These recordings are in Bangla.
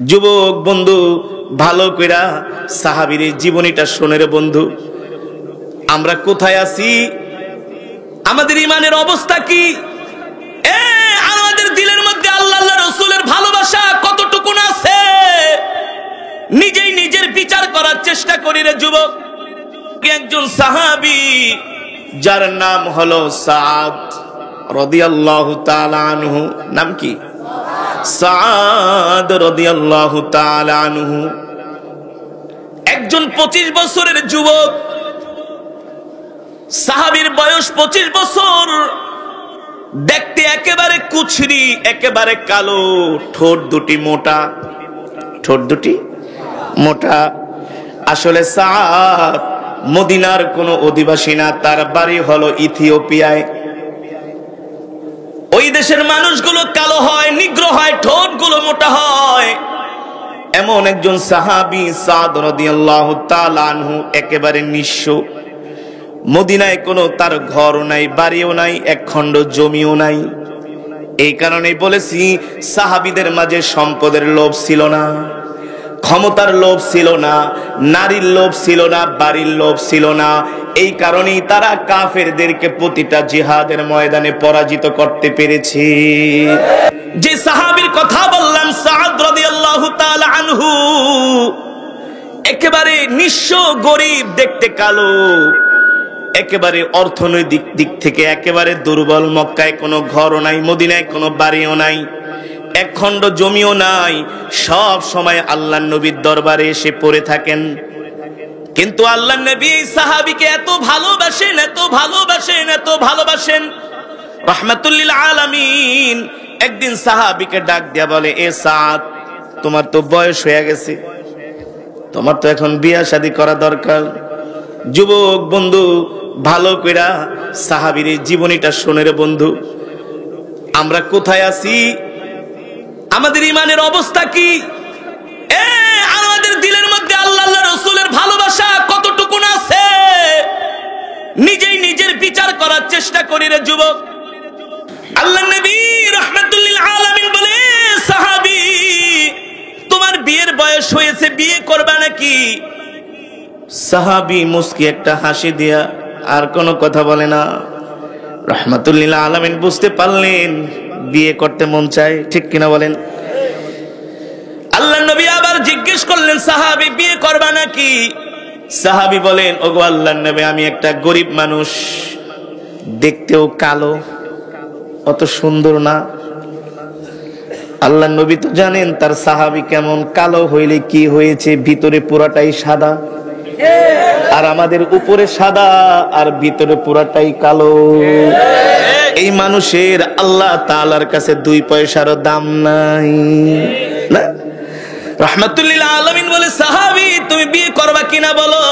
যুবক বন্ধু, ভালো কইরা সাহাবীর জীবনীটা শোনে রে বন্ধু। আমরা কোথায় আছি? আমাদের ইমানের অবস্থা কি? আমাদের দিলের মধ্যে আল্লাহ রাসূলের ভালোবাসা কতটুকু আছে? নিজেই নিজের বিচার করার চেষ্টা করি রে যুবক। একজন সাহাবী যার নাম হলো সাদ রাদিয়াল্লাহু তাআলা আনহু। নাম কি? সাদ রাদিয়াল্লাহু তাআলা আনহু। একজন 25 বছরের যুবক। সাহাবীর বয়স 25 বছর। দেখতে একেবারে কুচরি, একেবারে কালো, ঠোঁট দুটি মোটা। ঠোঁট দুটি মোটা। আসলে সাদ মদিনার কোনো অধিবাসী না, তার বাড়ি হলো ইথিওপিয়ায়। ওই দেশের মানুষগুলো কালো হয়, নিগ্র হয়, ঠোঁটগুলো মোটা হয়। এমন একজন সাহাবী সাদ রাদিয়াল্লাহু তাআলা আনহু, একেবারে নিঃস্ব। মদিনায় কোনো তার ঘরও নাই, বাড়িও নাই, এক খণ্ড জমিও নাই। এই কারণেই বলেছি সাহাবীদের মাঝে সম্পদের লোভ ছিল না, ক্ষমতার লোভ ছিল না, নারীর লোভ ছিল না, বাড়ির লোভ ছিল না। এই কারণেই তারা কাফেরদেরকে প্রতিটা জিহাদের ময়দানে পরাজিত করতে পেরেছে। যে সাহাবীর কথা বললাম সাদ রাদিয়াল্লাহু তাআলা আনহু, একেবারে নিঃস্ব, গরীব, দেখতে কালো, একেবারে অর্থনৈতিক দিক থেকে একেবারে দুর্বল। মক্কায় কোনো ঘরও নাই, মদিনায় কোনো বাড়িও নাই, এক খণ্ড জমিও নাই। সব সময় আল্লাহর নবীর দরবারে এসে পড়ে থাকেন। কিন্তু আল্লাহর নবী এই সাহাবীকে এত ভালোবাসেন, এত ভালোবাসেন, এত ভালোবাসেন, রাহমাতুল লিল আলামিন। একদিন সাহাবীকে ডাক দিয়া বলে, এ সাদ, তোমার তো বয়স হয়ে গেছে, তোমার তো এখন বিয়ে শাদী করা দরকার। যুবক বন্ধু, ভালো কইরা সাহাবীর জীবনীটা শোনে রে বন্ধু। আমরা কোথায় আছি? আমাদের ইমানের অবস্থা কি? আমাদের দিলের মধ্যে আল্লাহ রাসূলের ভালোবাসা কতটুকু আছে? নিজেই নিজের বিচার করার চেষ্টা করি রে যুবক। আল্লাহ নবী রাহমাতুল লিল আলামিন বলে, সাহাবী, তোমার বিয়ের বয়স হয়েছে, বিয়ে করবা নাকি? সাহাবী মুস্কি একটা হাসি দিয়া আর কোনো কথা বলে না। রাহমাতুল লিল আলামিন বুঝতে পারলেন বিয়ে করতে মন চায়, ঠিক কিনা বলেন? আল্লাহ নবী আবার জিজ্ঞেস করলেন, সাহাবী, বিয়ে করবা নাকি? সাহাবী বলেন, ওগো আল্লাহর নবী, আমি একটা গরিব মানুষ, দেখতেও কালো, অত সুন্দর না। আল্লাহর নবী তো জানেন তার সাহাবী কেমন, কালো হইলে কি হয়েছে, ভিতরে পুরাটাই সাদা। আর আমাদের উপরে সাদা আর ভিতরে পুরাটাই কালো। এই মানুষের আল্লাহ তাআলার কাছে 2 পয়সারও দাম নাই না। রাহমাতুল লিল আলামিন বলে, সাহাবী, তুমি বিয়ে করবা কিনা বলো।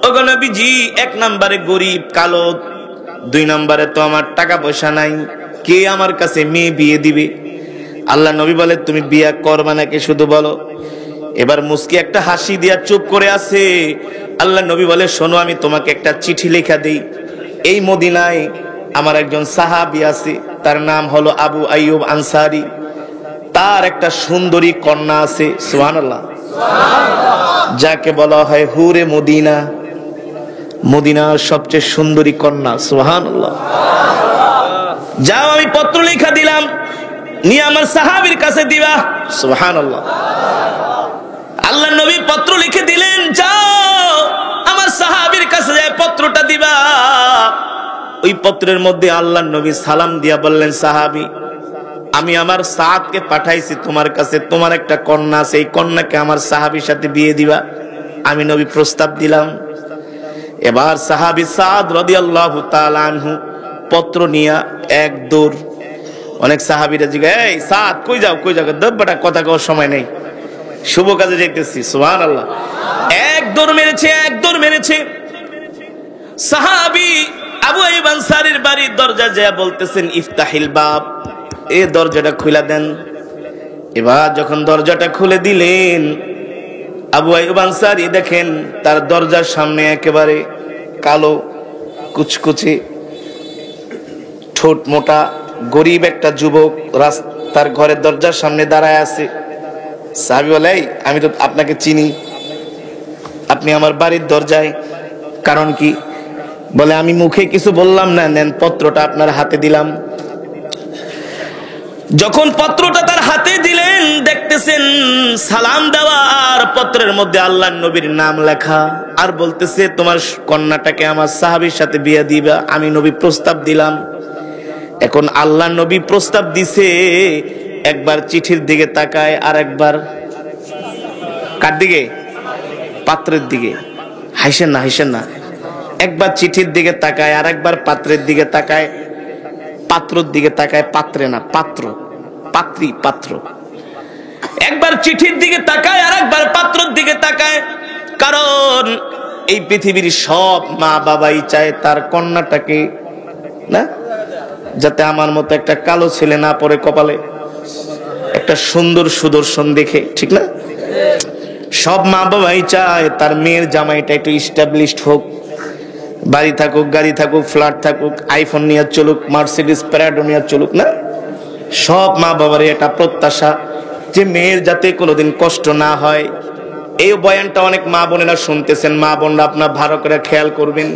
ওগো নবীজি, 1 নম্বরে গরিব, কালো, 2 নম্বরে তো আমার টাকা পয়সা নাই, কে আমার কাছে মেয়ে বিয়ে দিবে? আল্লাহ নবী বলে, তুমি বিয়ে করবা নাকি শুধু বলো। এবার মুস্কি একটা হাসি দিয়া চুপ করে আছে। আল্লাহ নবী বলে, শোনো, আমি তোমাকে একটা চিঠি লেখা দেই। এই মদিনায় আমার একজন সাহাবী আছে, তার নাম হলো আবু আইয়ুব আনসারী। তার একটা সুন্দরী কন্যা আছে, সুবহানাল্লাহ, যাকে বলা হয় হুরে মদিনা, মদিনার সবচেয়ে সুন্দরী কন্যা, সুবহানাল্লাহ। যাও, আমি পত্র লেখা দিলাম, নিয়ে আমার সাহাবীর কাছে দিবা, সুবহানাল্লাহ। আল্লাহ নবী পত্র লিখে দিলেন, যাও আমার সাহাবীর কাছে যায় পত্রটা দিবা। ওই পত্রের মধ্যে আল্লাহ নবী সালাম দিয়া বললেন, সাহাবী, আমি আমার সাদকে পাঠাইছি তোমার কাছে, তোমার একটা কন্যা আছে, এই কন্যাকে আমার সাহাবীর সাথে বিয়ে দিবা। আমি নবী প্রস্তাব দিলাম। এবার সাহাবী সাদ রাদিয়াল্লাহু তাআলা আনহু পত্র নিয়া এক দৌড়। অনেক সাহাবীরা জিজ্ঞাসা, এই সাদ, কই যাও, কই যাও? দব্বাটা কথা কওয়ার সময় নেই, শুভ কাজে যেতেছি, সুবহানাল্লাহ। এক দৌড় মেরেছে, এক দৌড় মেরেছে। সাহাবী আবু আইয়ুব আনসারীর বাড়ির দরজা যায় বলতেছেন, ইফতাহিল বাব, এই দরজাটা খুলে দেন। এবার যখন দরজাটা খুলে দিলেন, আবু আইয়ুব আনসারী দেখেন তার দরজার সামনে একেবারে কালো, কুচকুচে, ঠোঁট মোটা, গরিব একটা যুবক রাস্তার ঘরের দরজার সামনে দাঁড়ায় আছে। সাহাবী বলে, এই আমি তো আপনাকে চিনি, আপনি আমার বাড়ির দরজায়, কারণ কি? বলে আমি মুখে কিছু বললাম না, নেন পত্রটা আপনার হাতে দিলাম। যখন পত্রটা তার হাতে দিলেন, দেখতেছেন সালাম দেওয়া, আর পত্রের মধ্যে আল্লাহর নবীর নাম লেখা, আর বলতেছে তোমার কন্যাটাকে আমার সাহাবীর সাথে বিয়ে দিবা। আমি নবী প্রস্তাব দিলাম। এখন আল্লাহর নবী প্রস্তাব দিছে, একবার চিঠির দিকে তাকায়, আর একবার কার দিকে? পাত্রের দিকে। হাসেন না, হাসেন না। একবার চিঠির দিকে তাকায়, আর একবার পাত্রের দিকে তাকায়। পাত্রর দিকে তাকায়, পাত্রে না, পাত্র, পাত্রী, পাত্র। একবার চিঠির দিকে তাকায়, আর একবার পাত্রর দিকে তাকায়। কারণ এই পৃথিবীর সব মা বাবাই চায় তার কন্যাটাকে না, যাতে আমার মতো একটা কালো ছেলে না পড়ে কপালে, একটা সুন্দর সুদর্শন দেখে, ঠিক না? সব মা বাবাই চায় তার মেয়ের জামাইটা একটু ইস্টাবলিশড হোক, বাড়ি থাকুক, গাড়ি থাকুক, ফ্ল্যাট থাকুক, আইফোন নিয়ে চলুক, মার্সিডিজ প্যারাডো নিয়ে চলুক, না? সব মা বাবারই এটা প্রত্যাশা যে মেয়ের যাতে কোনোদিন কষ্ট না হয়। এই বয়ানটা অনেক মা বোনেরা শুনতেছেন, মা বোনরা আপনার ভালো করে খেয়াল করবেন।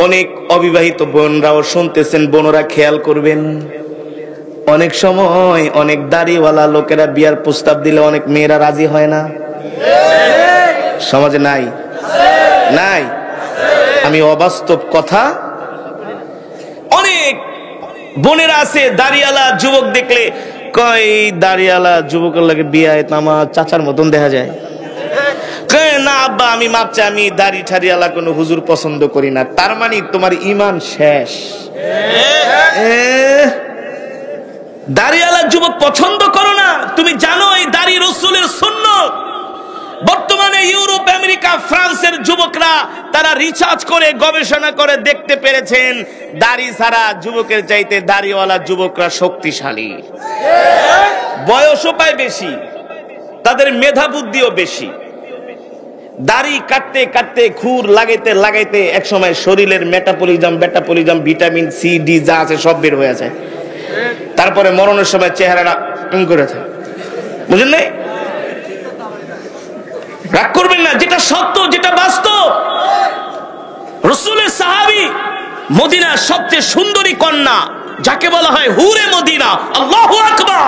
অনেক অবিবাহিত বোনরাও শুনতেছেন, বোনরা খেয়াল করবেন। অনেক সময় অনেক দাড়িওয়ালা লোকেরা বিয়ার প্রস্তাব দিলে অনেক মেয়েরা রাজি হয় না। সমাজে নাই? নাই? আমি অবাস্তব কথা, অনেক বোনেরা আছে দাড়িওয়ালা যুবক দেখলে কয়, দাড়িওয়ালা যুবকের লাগে বিয়ে তো আমার চাচার মতন দেখা যায়। না আব্বা, আমি মাপছি, আমি দাড়ি ঠাড়িওয়ালা কোনো হুজুর পছন্দ করি না। তার মানে তোমার ঈমান শেষ। দাড়িওয়ালা যুবক পছন্দ করো না, তুমি জানো এই দাড়ি রাসূলের সুন্নাত। বর্তমানে ইউরোপ, আমেরিকা, ফ্রান্সের যুবকরা তারা রিসার্চ করে গবেষণা করে দেখতে পেরেছেন, দাড়ি ছাড়া যুবকের চাইতে দাড়িওয়ালা যুবকরা শক্তিশালী, বয়সও পায় বেশি, তাদের মেধা বুদ্ধিও বেশি। দাড়ি কাটতে কাটতে, খুর লাগাইতে লাগাইতে একসময় শরীরের মেটাবলিজম, ভিটামিন সি, ডি যা আছে সব বের হয়ে যায়। তারপরে মরণের সময় চেহারাটা করে থাকে, বুঝলেন? নাই? রাগ করবেন না, যেটা সত্য, যেটা বাস্তব। রাসূলের সাহাবী, মদিনার সবচেয়ে সুন্দরী কন্যা যাকে বলা হয় হুরে মদিনা। আল্লাহু আকবার।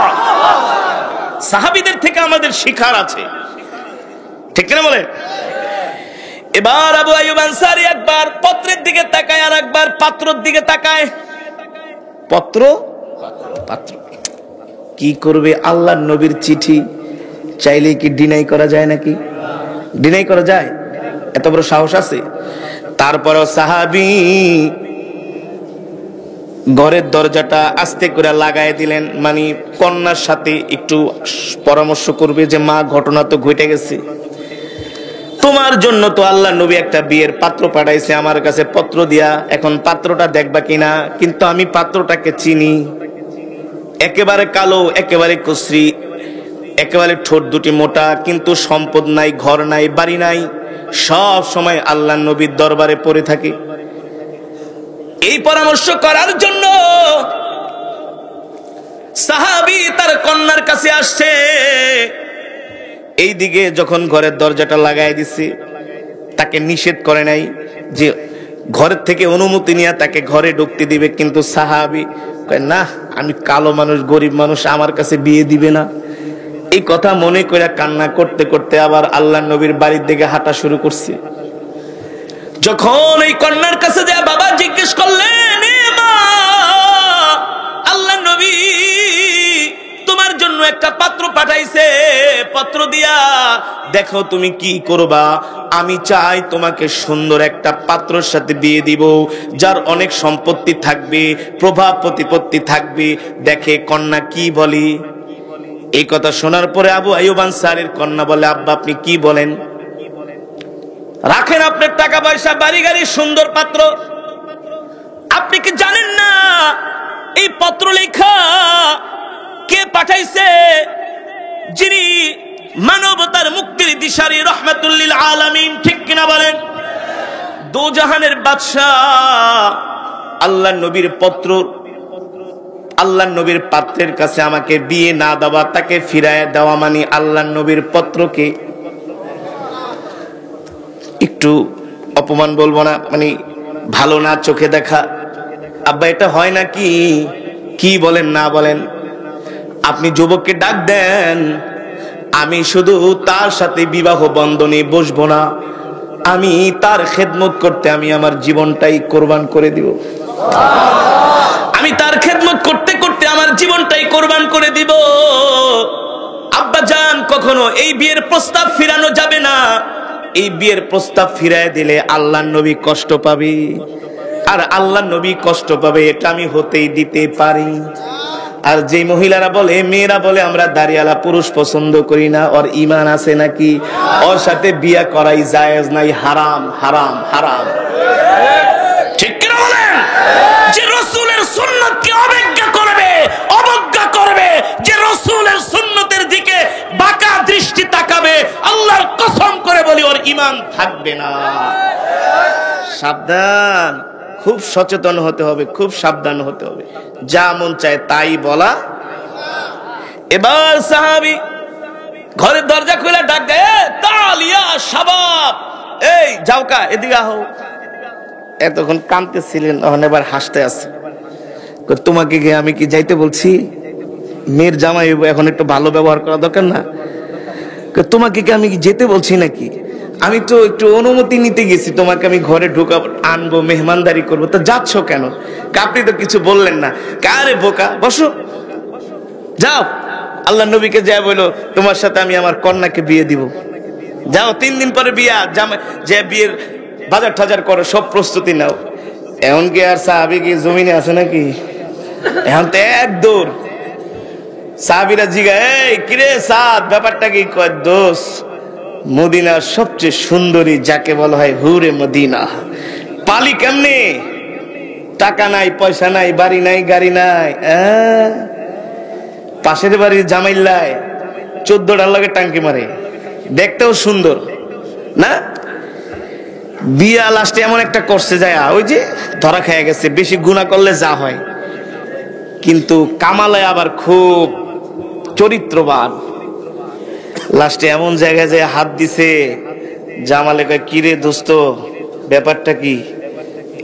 সাহাবীদের থেকে আমাদের শিখার আছে, ঠিক কিনা বলেন? এবার আবু আইয়ুব আনসারী একবার পত্রের দিকে তাকায়, আর একবার পাত্রর দিকে তাকায়। পত্র, পাত্র কি করবে? আল্লাহর নবীর চিঠি, চাইলে কি ডিনাই করা যায় নাকি? ডিনাই করা যায়? এত বড় সাহস আছে? তারপরেও সাহাবী ঘরের দরজাটা আস্তে করে লাগায় দিলেন, মানে কন্যার সাথে একটু পরামর্শ করবে যে মা, ঘটনা তো ঘটে গেছে, তোমার জন্য তো আল্লাহ নবী একটা বিয়ের পাত্র পাঠাইছে আমার কাছে পত্র দিয়া, এখন পাত্রটা দেখবা কিনা? কিন্তু আমি পাত্রটাকে চিনি, একেবারে কালো, একেবারে কুশ্রী, একেবারে ঠোঁট দুটি মোটা, কিন্তু সম্পদ নাই, ঘর নাই, বাড়ি নাই, সব সময় আল্লাহ নবীর দরবারে পড়ে থাকে। এই পরামর্শ করার জন্য সাহাবী তার কন্যার কাছে আসছে। এই দিকে যখন ঘরের দরজাটা লাগাই দিছে, তাকে নিষেধ করে নাই যে ঘরের থেকে অনুমতি নিয়ে তাকে ঘরে ঢুকতে দিবে, কিন্তু সাহাবী কয় না, আমি কালো মানুষ, গরিব মানুষ, আমার কাছে বিয়ে দিবে না। এই কথা মনে করে কান্না করতে করতে আবার আল্লাহ নবীর বাড়ির দিকে হাঁটা শুরু করছে। যখন এই কন্যার কাছে যায়, বাবা জিজ্ঞেস করলেন, মা, আল্লাহ নবী তোমার জন্য একটা পাত্র পাঠাইছে, পত্র দিয়া দেখো তুমি কি করবা। আমি চাই তোমাকে সুন্দর একটা পাত্রের সাথে বিয়ে দিব, যার অনেক সম্পত্তি থাকবে, প্রভাব প্রতিপত্তি থাকবে, দেখে কন্যা কি বলি। এই কথা শোনার পরে আবু আইয়ুব আনসারীর কন্যা বলে, আব্বা আপনি কি বলেন? রাখেন আপনার টাকা পয়সা, বাড়ি গাড়ি, সুন্দর পাত্র, আপনি কি জানেন না এই পত্র লেখা কে পাঠাইছে? যিনি মানবতার মুক্তির দিশারি, রহমাতুল লিল আলামিন, ঠিক কিনা বলেন? দো জাহানের বাদশা আল্লাহ নবীর পত্র আল্লাহর নবীর পাত্রের কাছে আমাকে বিয়ে না দেওয়া, তাকে ফিরায় দেওয়া মানে আল্লাহর নবীর পত্রকে একটু অপমান বলবো না, মানে ভালো না চোখে দেখা। আব্বা এটা হয় না কি? কি বলেন না বলেন? আপনি যুবককে ডাক দেন, আমি শুধু তার সাথে বিবাহ বন্ধনে বসবো না, আমি তার খেদমত করতে আমি আমার জীবনটাই কোরবান করে দিব। আমি তার খেদমত করতে করতে আমার জীবনটাই কোরবান করে দিব। আব্বা জান, কখনো এই বিয়ের প্রস্তাব ফিরানো যাবে না। এই বিয়ের প্রস্তাব ফিরায় দিলে আল্লাহর নবী কষ্ট পাবে, আর আল্লাহর নবী কষ্ট পাবে, এটা আমি হতেই দিতে পারি। আর যে মহিলারা বলে, মেয়েরা বলে আমরা দাড়িওয়ালা পুরুষ পছন্দ করি না, ওর ঈমান আছে নাকি, ওর সাথে বিয়ে করাই জায়েজ নাই, হারাম হারাম হারাম। ঠিক কি না বলেন? যে রাসূলের সুন্নাতকে অবজ্ঞা করবে, অবজ্ঞা করবে, যে রাসূলের সুন্নতের দিকে বাঁকা দৃষ্টি তাকাবে, আল্লাহর কসম করে বলি ওর ঈমান থাকবে না। সাবধান, খুব সচেতন হতে হবে, খুব সাবধান হতে হবে। যা মন চায় তাই বলা। এবার সাহাবী ঘরের দরজা খুলে ডাক দেয়, তালিয়া শাবাব, এই যাওকা, এদিকে আহো। এতক্ষণ কাঁদতেছিলেন, এখন এবার হাসতে আছে। তোমাকে গিয়ে আমি কি যাইতে বলছি? মেয়ের জামাই এখন একটু ভালো ব্যবহার করা দরকার না? তোমাকে কি আমি যেতে বলছি নাকি? আমি তো একটু অনুমতি নিতে গেছি, তোমাকে আমি ঘরে ঢুকাবো, আনবো, মেহমানদারি করবো, তো যাচ্ছ কেন? আপনি তো কিছু বললেন না। কারে বোকা, বসো, যাও। আল্লাহ নবীকে যায় বলো, তোমার সাথে আমি আমার কন্যাকে বিয়ে দিব। যাও, 3 দিন পরে বিয়া, যে বিয়ের বাজার টাজার করো, সব প্রস্তুতি নাও। এখন কি আর সাহাবী কি জমিনে আছে নাকি? এখন তো এক দৌড়। সাহাবীরা জিগায়, এই কিরে সাদ, ব্যাপারটা কি? কয়, দোষ, মদিনার সবচেয়ে সুন্দরী যাকে বলা হয় হুরে মদিনা, পালি কেমনে? টাকা নাই, পয়সা নাই, বাড়ি নাই, গাড়ি নাই। পাশের বাড়ির জামাইল্লায় 14টার লগে টাঙ্কি মারে, দেখতেও সুন্দর না? বিয়া লাস্টে এমন একটা করছে যায়, ওই যে ধরা খেয়ে গেছে, বেশি গুনাহ করলে যা হয়। কিন্তু কামালে আবার খুব চরিত্রবান। লাস্টে এমন জায়গায় যে হাত দিছে, জামালে কয়, কিরে দোস্ত, ব্যাপারটা কি?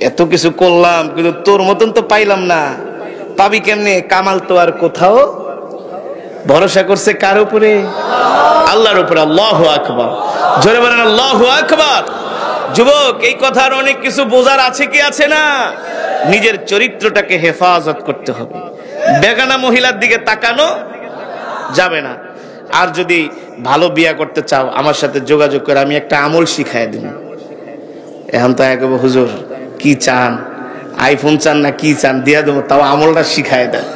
এত কিছু করলাম কিন্তু তোর মতন তো পাইলাম না। পাবি কেমনে? কামাল তো আর কোথাও। ভরসা করছে কার উপরে? আল্লাহর উপরে। আল্লাহু আকবার, জোরে বলেন আল্লাহু আকবার। যুবক, এই কথার অনেক কিছু বোঝার আছে কি আছে না? নিজের চরিত্রটাকে হেফাজত করতে হবে। বেগানা মহিলার দিকে তাকানো যাবে না। আর যদি ভালো বিয়া করতে চাও, আমার সাথে যোগাযোগ করে আমি একটা আমল শিখাই দিব। এখন তো একবার হুজুর কি চান, আইফোন চান না কি চান, দিয়া দেবো, তাও আমলটা শিখাই দেয়।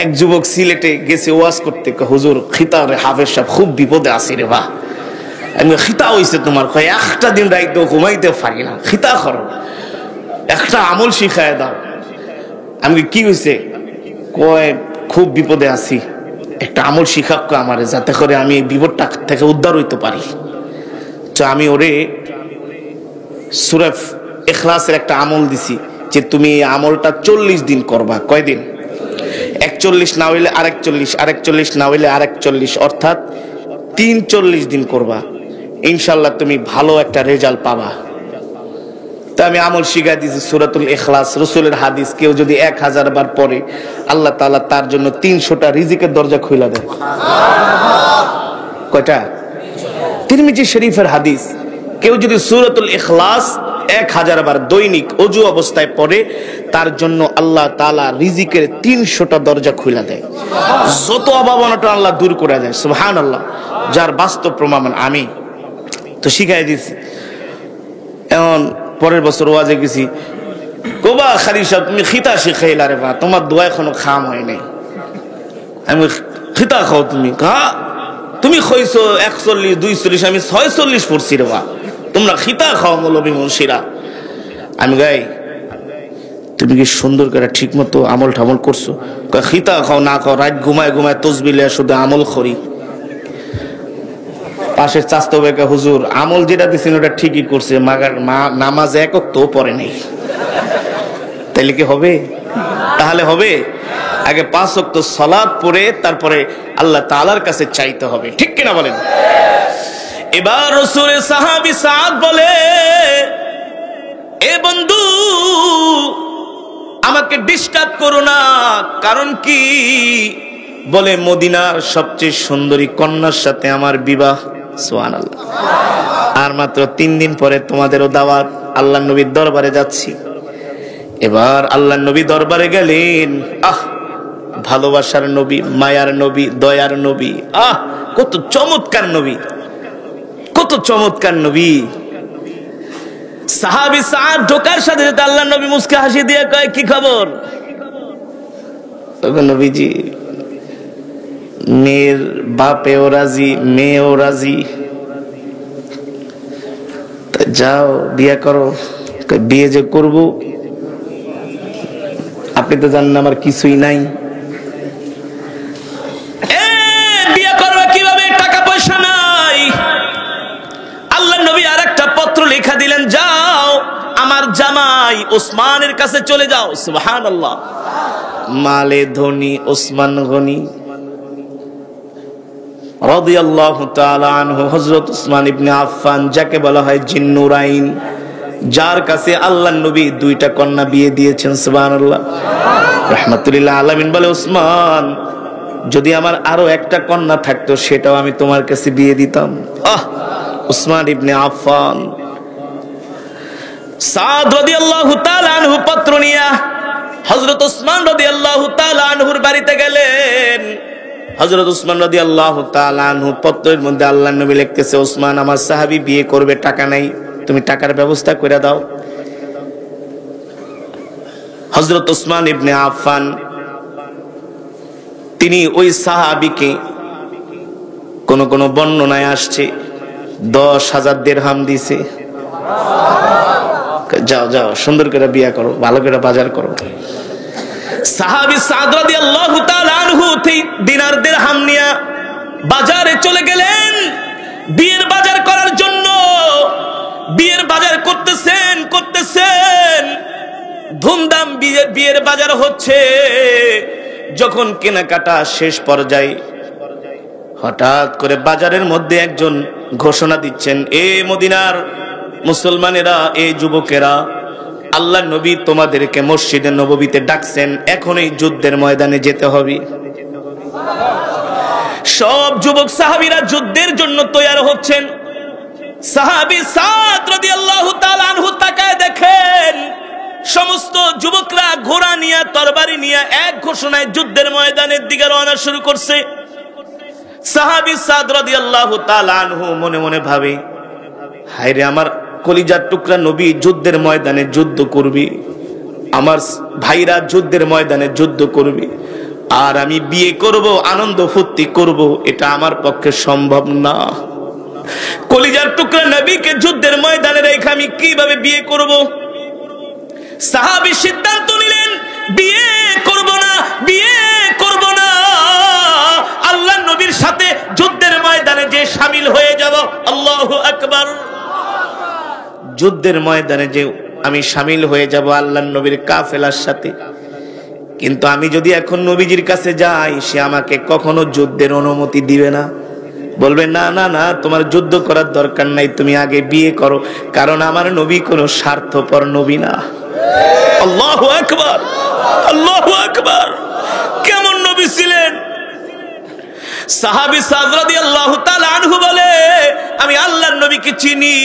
এক যুবক সিলেটে গেছে ওয়াজ করতে, হুজুর খিতা রে হাফেজ সাহেব, খুব বিপদে আছি রে। বাহ, আমি খিতা হইছে তোমার? কয়, একটা দিন রাইতে ঘুমাইতে পারি না, খিতা করো, একটা আমল শিখায় দাও। আমি কি হয়েছে? কয়, খুব বিপদে আছি, একটা আমল শিখাক আমারে, যাতে করে আমি এই বিপদটা থেকে উদ্ধার হইতে পারি। তো আমি ওরে সূরা ইখলাসের একটা আমল দিছি, যে তুমি এই আমলটা 40 দিন করবা। কয়দিন? 41 না হইলে আরেক 40, আরেক 40 না হইলে আরেক 40, অর্থাৎ 43 দিন করবা। ইনশাল্লাহ তুমি ভালো একটা রেজাল্ট পাবা। তা আমি আমল শিখাই দিয়েছি সূরাতুল ইখলাস, রাসূলের হাদিস, কেউ যদি 1000 বার পড়ে, আল্লাহ তাআলা তার জন্য 300টা রিজিকের দরজা খুলে দেয়। কয়টা? তিরমিজি শরীফের হাদিস, কেউ যদি সূরাতুল ইখলাস 1000 বার দৈনিক অজু অবস্থায় পড়ে, তার জন্য আল্লাহ তাআলা রিজিকের 300টা দরজা খুলে দেয়, যত অভাবনাটা আল্লাহ দূর করে দেয়। সুবহানাল্লাহ, যার বাস্তব প্রমাণ আমি তো শিখাই দিয়েছি। এখন পরের বছর ওয়াজে গেছি, কোবা খালি সাহেব তুমি খিতা শিখাইলা রে, বা তোমার দোয়া এখনো খাম হয় নাই। আমি, খিতা খাও তুমি? তুমি খাইছো 41, 42, আমি 46 পড়ছি রে বা, তোমরা খিতা খাও মৌলবী মুন্সিরা। আমি গাই, তুমি কি সুন্দর করে ঠিক মতো আমল ঠামল করছো? খিতা খাও না খাও, রাত ঘুমায় ঘুমায় তসবিলে শুধু আমল করি। পাশের চাস্তো বেকা, হুজুর আমল যেটা দিচ্ছেন ওটা ঠিকই করছে, মাগার নামাজ এক ওয়াক্ত পড়ে নেই, তাইলে কি হবে? তাহলে হবে? আগে 5 ওয়াক্ত সালাত পড়ে তারপরে আল্লাহ তাআলার কাছে চাইতে হবে, ঠিক কিনা বলেন? এবার রাসূলের সাহাবী সাদ বলে, এ বন্ধু আমাকে ডিস্টার্ব করো না। কারণ কি? বলে মদিনার সবচেয়ে সুন্দরী কন্যার সাথে আমার বিবাহ। সুবহানাল্লাহ। আর মাত্র 3 দিন পরে তোমাদেরও দাওয়াত। আল্লাহর নবীর দরবারে যাচ্ছি। এবার আল্লাহর নবী দরবারে গেলেন। ভালোবাসার নবী, মায়ার নবী, দয়ার নবী, কত চমৎকার নবী, কত চমৎকার নবী। সাহাবী সাদ ঢোকার সাথে সাথে আল্লাহর নবী মুস্কে হাসি দিয়ে কয়, কি খবর? নবীজি, মেয়ের বাপেও রাজি, মেয়েও রাজি, যাও বিয়ে করো। বিয়ে যে করব, আপনি তো জানেন আমার কিছুই নাই। বিয়ে করবে কিভাবে? টাকা পয়সা নাই। আল্লাহ নবী আরেকটা পত্র লেখা দিলেন, যাও আমার জামাই ওসমানের কাছে চলে যাও। সুবহানাল্লাহ। মালে ধনী ওসমান গনি রাদিয়াল্লাহু তাআলা আনহু, হযরত ওসমান ইবনে আফফান, যাকে বলা হয় জিন্নুরাইন, যার কাছে আল্লাহর নবী 2টা কন্যা বিয়ে দিয়েছেন। সুবহানাল্লাহ। রাহমাতুল্লাহ আলামিন বলে, ওসমান, যদি আমার আরো একটা কন্যা থাকতো সেটাও আমি তোমার কাছে বিয়ে দিতাম। ওসমান ইবনে আফফান। সাদ রাদিয়াল্লাহু তাআলা আনহু পত্র নিয়া হযরত ওসমান রাদিয়াল্লাহু তাআলা আনহুর বাড়িতে গেলেন। হযরত ওসমান রাদিয়াল্লাহু তাআলা আনহু পত্রের মধ্যে আল্লাহর নবী লিখতেছে, ওসমান আমার সাহাবী বিয়ে করবে, টাকা নাই, তুমি টাকার ব্যবস্থা করে দাও। হযরত ওসমান ইবনে আফফান তিনি ওই সাহাবীকে, কোন বর্ণনায় আসছে 10,000 দিরহাম দিছে। যাও যাও সুন্দর করে বিয়ে করো, ভালো করে বাজার করো। সাহাবী সাদ রাদিয়াল্লাহু তাআলা আনহু দিনার দিরহাম নিয়ে বাজারে চলে গেলেন বিয়ের বাজার করার জন্য। বিয়ের বাজার করতেছেন, ধুমধাম বিয়ের বাজার হচ্ছে। যখন কেনাকাটা শেষ পর্যায়ে হঠাৎ করে বাজারের মধ্যে একজন ঘোষণা দিচ্ছেন, এ মদিনার মুসলমানেরা, এ যুবকেরা, আল্লাহর নবী তোমাদেরকে মসজিদে নববীতে ডাকছেন, এখনই যুদ্ধের ময়দানে যেতে হবে। সব যুবক সাহাবীরা যুদ্ধের জন্য তৈয়ার হচ্ছেন। সাহাবী সাদ রাদিয়াল্লাহু তাআলা আনহু তাকায় দেখেন সমস্ত যুবকরা ঘোড়া নিয়ে, তরবারি নিয়ে এক ঘোষণায় যুদ্ধের ময়দানের দিকে রওনা শুরু করছে। সাহাবী সাদ রাদিয়াল্লাহু তাআলা আনহু মনে মনে ভাবে, হায় রে, আমার কলিজার টুকরা নবী যুদ্ধের ময়দানে যুদ্ধ করবে, আমার ভাইরা যুদ্ধের ময়দানে যুদ্ধ করবে, আর আমি বিয়ে করব, আনন্দ ফুর্তি করব, এটা আমার পক্ষে সম্ভব না। কলিজার টুকরা নবীকে যুদ্ধের ময়দানে রেখে আমি কিভাবে বিয়ে করব? সাহাবী সিদ্ধান্ত নিলেন, বিয়ে করব না, বিয়ে করব না, আল্লাহর নবীর সাথে যুদ্ধের ময়দানে যে শামিল হয়ে যাব। আল্লাহু আকবার। যুদ্ধের ময়দানে যে আমি শামিল হয়ে যাব আল্লাহর নবীর কাফেলার সাথে। কিন্তু আমি যদি এখন নবীজির কাছে যাই, সে আমাকে কখনো যুদ্ধের অনুমতি দিবে না, বলবে না না না, তোমার যুদ্ধ করার দরকার নাই, তুমি আগে বিয়ে করো, কারণ আমার নবী কোনো স্বার্থপর নবী না। আল্লাহু আকবার, আল্লাহু আকবার। কেমন নবী ছিলেন? সাহাবী সাদ রাদিয়াল্লাহু তাআলা আনহু বলে, আমি আল্লাহর নবীকে চিনি,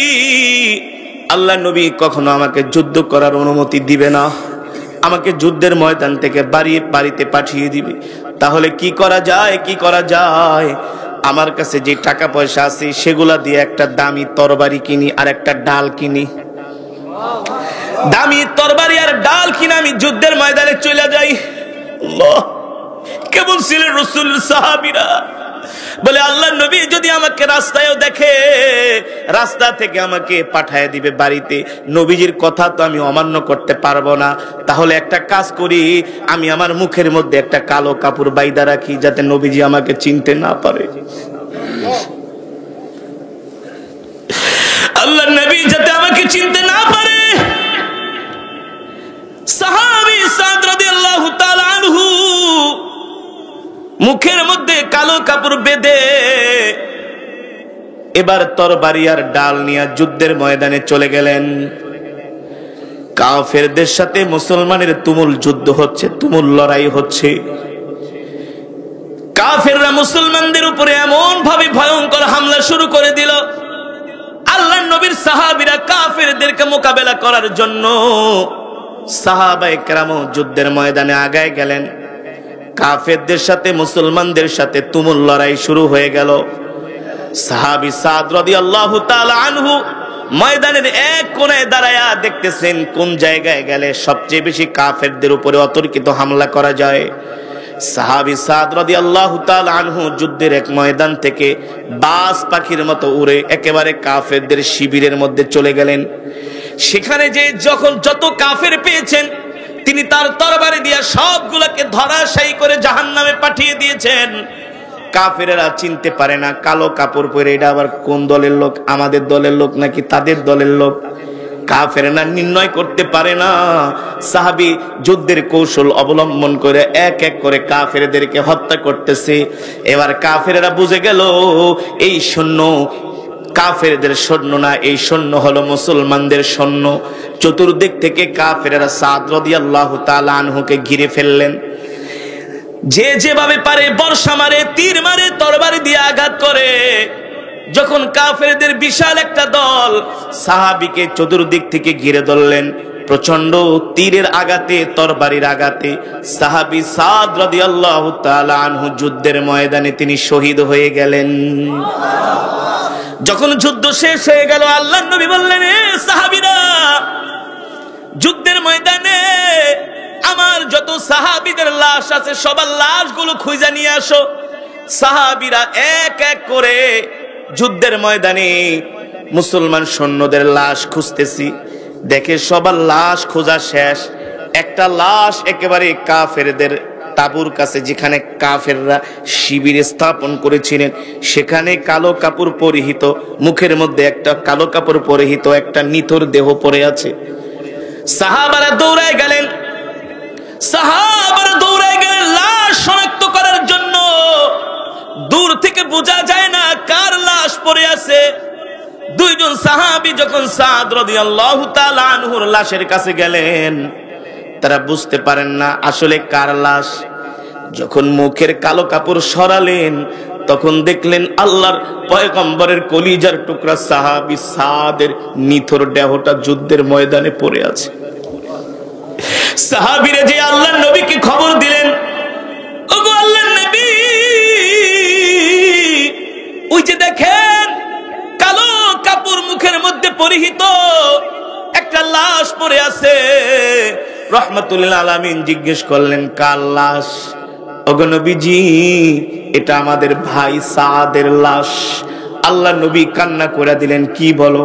আল্লাহর নবী কখনো আমাকে যুদ্ধ করার অনুমতি দিবে না, আমাকে যুদ্ধের ময়দান থেকে বাড়িতে পাঠিয়ে দিবে। তাহলে কি করা যায়, কি করা যায়? আমার কাছে যে টাকা পয়সা আছে সেগুলা দিয়ে একটা দামি তরবারি কিনি আর একটা ডাল কিনি। দামি তরবারি আর ডাল কিনে আমি যুদ্ধের ময়দানে চলে যাই। আল্লাহ, কেমন ছিলেন রাসূল সাহাবীরা? বলে আল্লাহর নবী যদি আমাকে রাস্তায়ও দেখে, রাস্তা থেকে আমাকে পাঠায় দিবে বাড়িতে। নবীজির কথা তো আমি অমান্য করতে পারবো না। তাহলে একটা কাজ করি, আমি আমার মুখের মধ্যে একটা কালো কাপড় বাইদা রাখি, যাতে নবীজি আমাকে চিনতে না পারে। আল্লাহর নবী যাতে আমাকে চিনতে না পারে। সাহাবী সাদ রাদিয়াল্লাহু মুখের মধ্যে কালো কাপড় বেঁধে এবার তরবারি আর ডাল নিয়ে যুদ্ধের ময়দানে চলে গেলেন। কাফেরদের সাথে মুসলমানের তুমুল যুদ্ধ হচ্ছে, তুমুল লড়াই হচ্ছে। কাফেররা মুসলমানদের উপরে এমন ভাবে ভয়ঙ্কর হামলা শুরু করে দিল, আল্লাহর নবীর সাহাবীরা কাফেরদেরকে মোকাবেলা করার জন্য সাহাবায়ে কেরাম যুদ্ধের ময়দানে আগায় গেলেন। কাফেরদের সাথে মুসলমানদের সাথে তুমুল লড়াই শুরু হয়ে গেল। সাহাবী সাদ রাদিয়াল্লাহু তাআলা আনহু ময়দানের এক কোণায় দাঁড়ায়া দেখতেছেন কোন জায়গায় গেলে সবচেয়ে বেশি কাফেরদের উপরে অতর্কিত হামলা করা যায়। সাহাবী সাদ রাদিয়াল্লাহু তাআলা আনহু যুদ্ধের এক ময়দান থেকে বাজ পাখির মতো উড়ে একেবারে কাফেরদের শিবিরের মধ্যে চলে গেলেন। সেখানে যে যখন যত কাফের পেয়েছেন তিনি তার তরবারি দিয়ে সবগুলোকে ধরাশায়ী করে জাহান্নামে পাঠিয়ে দিয়েছেন। কাফেরেরা চিনতে পারে না কালো কাপড় পরে এটা আবার কোন দলের লোক, আমাদের দলের লোক নাকি তাদের দলের লোক। কাফেরেরা নির্ণয় করতে পারে না। সাহাবী যুদ্ধের কৌশল অবলম্বন করে এক এক করে কাফেরদেরকে হত্যা করতেছে। এবার কাফেরেরা বুঝে গেল এই সৈন্য কাফেরদের সৈন্য না, এই সৈন্য হলো মুসলমানদের সৈন্য। চতুর্দিক থেকে কাফেরেরা সাদ রাদিয়াল্লাহু তাআলা আনহুকে ঘিরে ফেললেন। যে যেভাবে পারে বর্ষা মারে, তীর মারে, তরবারি দিয়ে আঘাত করে। যখন কাফেরদের বিশাল একটা দল সাহাবীকে চতুর্দিক থেকে ঘিরে ধরলেন, প্রচন্ড তীরের আঘাতে, তরবারির আঘাতে সাহাবী সাদ রাদিয়াল্লাহু তাআলা আনহু যুদ্ধের ময়দানে তিনি শহীদ হয়ে গেলেন। যখন যুদ্ধ শেষ হয়ে গেল, আল্লাহর নবী বললেন, এ সাহাবীরা, যুদ্ধের ময়দানে আমার যত সাহাবীদের লাশ আছে সবার লাশগুলো খুঁজে নিয়ে আসো। সাহাবীরা এক এক করে যুদ্ধের ময়দানে মুসলমান সৈন্যদের লাশ খুঁজতেছি, দেখে সবার লাশ খোঁজা শেষ। একটা লাশ একেবারে কাফেরদের তাবুর কাছে, যেখানে কাফেররা শিবির স্থাপন করেছিলেন, সেখানে কালো কাপড় পরিহিত, মুখের মধ্যে একটা কালো কাপড় পরিহিত একটা নিথর দেহ পড়ে আছে। সাহাবারা দৌড়ায় গেলেন, লাশ শনাক্ত করার জন্য। দূর থেকে বোঝা যায় না কার লাশ পড়ে আছে। দুইজন সাহাবী যখন সাদ রাদিয়াল্লাহু তাআলা আনহুর লাশের কাছে গেলেন, তারা বুঝতে পারেন না আসলে কার লাশ। যখন মুখের কালো কাপড় সরালেন, তখন দেখলেন আল্লাহর পয়গম্বরের কলিজার টুকরা সাহাবী সাদের নিথর দেহটা যুদ্ধের ময়দানে পড়ে আছে। সাহাবীরা যে আল্লাহর নবীকে খবর দিলেন, ওগো আল্লাহর নবী, ওই যে দেখেন কালো কাপড় মুখের মধ্যে পরিহিত একটা লাশ পড়ে আছে। রাহমাতুল লিল আলামিন জিজ্ঞেস করলেন, কার লাশ? ওগো নবীজি, এটা আমাদের ভাই সাদের লাশ। আল্লাহর নবী কান্না করে দিলেন, কি বলো?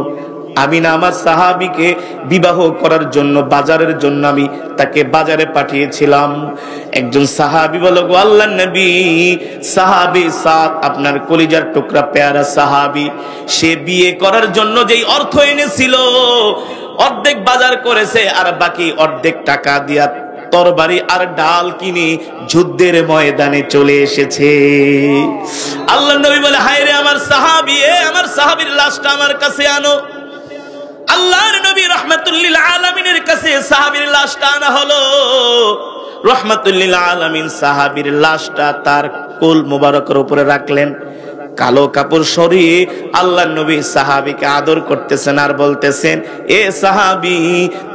আমি না আমার সাহাবীকে বিবাহ করার জন্য বাজারের জন্য আমি তাকে বাজারে পাঠিয়েছিলাম। একজন সাহাবী বলো, গো আল্লাহর নবী, সাহাবী সাদ আপনার কলিজার টুকরা পেয়ারা সাহাবী, সে বিয়ে করার জন্য যেই অর্থ এনেছিল অর্ধেক বাজার করেছে, আর বাকি অর্ধেক টাকা দিয়া তরবারি আর ডাল কিনে যুদ্ধের ময়দানে চলে এসেছে। আল্লাহর নবী বলে, হায় রে আমার সাহাবী, আমার সাহাবীর লাশটা আমার কাছে আনো। আল্লাহর নবী রাহমাতুল লিল আলামিনের কাছে সাহাবীর লাশটা আনা হলো। রাহমাতুল লিল আলামিন সাহাবীর লাশটা তার কোল মোবারকের উপরে রাখলেন। কালো কাপড় সরিয়ে আল্লাহর নবী সাহাবীকে আদর করতেছেন আর বলতেছেন, এ সাহাবী,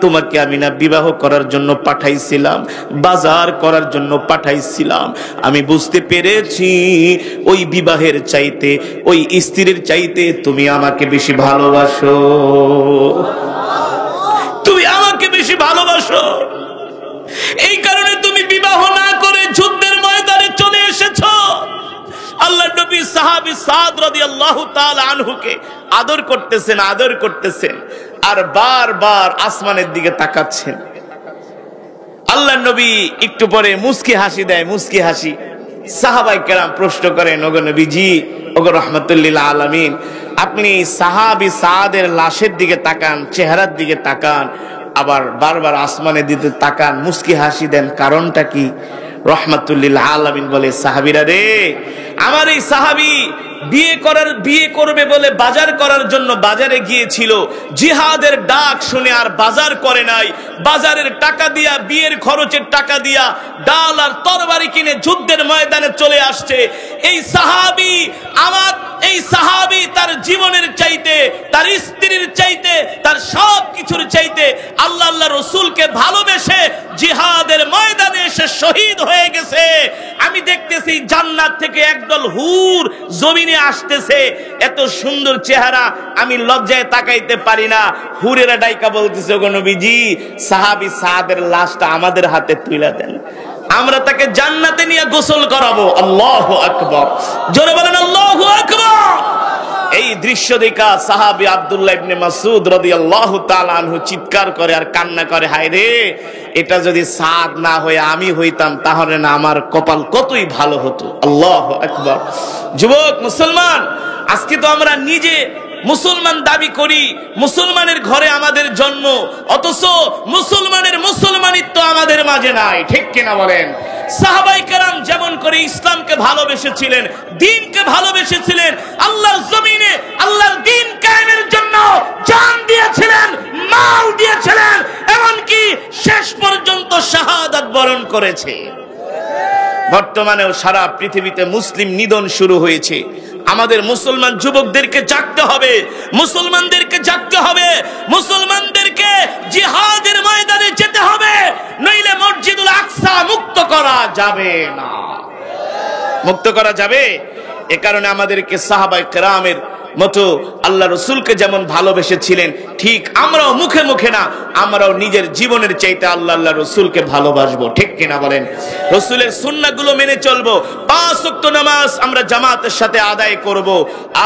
তোমাকে আমি না বিবাহ করার জন্য পাঠাইছিলাম, বাজার করার জন্য পাঠাইছিলাম। আমি বুঝতে পেরেছি ওই বিবাহের চাইতে, ওই স্ত্রীর চাইতে তুমি আমাকে বেশি ভালোবাসো, তুমি আমাকে বেশি ভালোবাসো। এই কারণে তুমি বিবাহ না করে যুদ্ধের ময়দানে চলে এসেছো। আল্লাহর নবী সাহাবী সাদ রাদিয়াল্লাহু তাআলা আনহুকে আদর করতেছেন আর বারবার আসমানের দিকে তাকাচ্ছেন। আল্লাহর নবী একটু পরে মুস্কি হাসি দেয়, মুস্কি হাসি। সাহাবায়ে কেরাম প্রশ্ন করেন, ওগো নবীজি, ওগো রাহমাতুল লিল আলামিন, আপনি সাহাবী সাদের লাশের দিকে তাকান, চেহারার দিকে তাকান, আবার বারবার আসমানের দিকে তাকান, মুস্কি হাসি দেন, কারণটা কি? রহমাতুল লিল আলামিন বলে, সাহাবীরা রে, আমার এই সাহাবী বিয়ে করবে বলে বাজার করার জন্য বাজারে গিয়েছিল, জিহাদের ডাক শুনে আর বাজার করে নাই, বাজারের টাকা দিয়া, বিয়ের খরচের টাকা দিয়া ডাল আর তরবারি কিনে যুদ্ধের ময়দানে চলে আসছে। এই সাহাবী তার জীবনের চাইতে, তার স্ত্রীর চাইতে, তার সব কিছুর চাইতে আল্লাহ রসুলকে ভালোবেসে জিহাদের ময়দানে এসে শহীদ হয়ে গেছে। আমি দেখতেছি জান্নাত থেকে একদল হুর জমিনে আসতেছে, এত সুন্দর চেহারা, আমি লজ্জায় তাকাইতে পারি না। হুরেরা ডাইকা বলতেছে, গো নবীজি, সাহাবী সাদের লাশটা আমাদের হাতে তুলে দেন, আমরা তাকে জান্নাতে নিয়ে গোসল করাবো। আল্লাহু আকবার, জোরে বলেন আল্লাহু আকবার। এই দৃশ্য দেখা সাহাবী আব্দুল্লাহ ইবনে মাসউদ রাদিয়াল্লাহু তাআলা আনহু চিৎকার করে আর কান্না করে, হায় রে, এটা যদি সাদ না হয়ে আমি হইতাম তাহলে না আমার কপাল কতই ভালো হতো। আল্লাহু আকবার। যুবক মুসলমান, আজকে তো আমরা নিজে মুসলমান দাবি করি, মুসলমানের ঘরে আমাদের জন্ম, অথচ মুসলমানের মুসলমানিত্ব আমাদের মাঝে নাই, ঠিক কিনা বলেন? সাহাবায়ে কেরাম যেমন করে ইসলামকে ভালোবেসেছিলেন, দ্বীনকে ভালোবেসেছিলেন, আল্লাহর জমিনে আল্লাহর দ্বীন কায়েমের জন্য জান দিয়েছিলেন, মাল দিয়েছিলেন, এমনকি শেষ পর্যন্ত শাহাদাত বরণ করেছে। বর্তমানেও সারা পৃথিবীতে মুসলিম নিধন শুরু হয়েছে। আমাদের মুসলমান যুবকদেরকে জাগতে হবে, মুসলমানদেরকে জাগতে হবে, মুসলমানদেরকে জিহাদের ময়দানে যেতে হবে, নইলে মসজিদুল আকসা মুক্ত করা যাবে না। মুক্ত করা যাবে? এ কারণে আমাদেরকে সাহাবায়ে কেরামের মতো আল্লাহ রসুলকে যেমন ভালোবেসেছিলেন, ঠিক আমরাও মুখে মুখে না, আমরাও নিজের জীবনের চাইতে আল্লাহ রসুলকে ভালোবাসবো, ঠিক কিনা বলেন? রসুলের সুন্নাহগুলো মেনে চলবো, 5 ওয়াক্ত নামাজ আমরা জামাতের সাথে আদায় করব,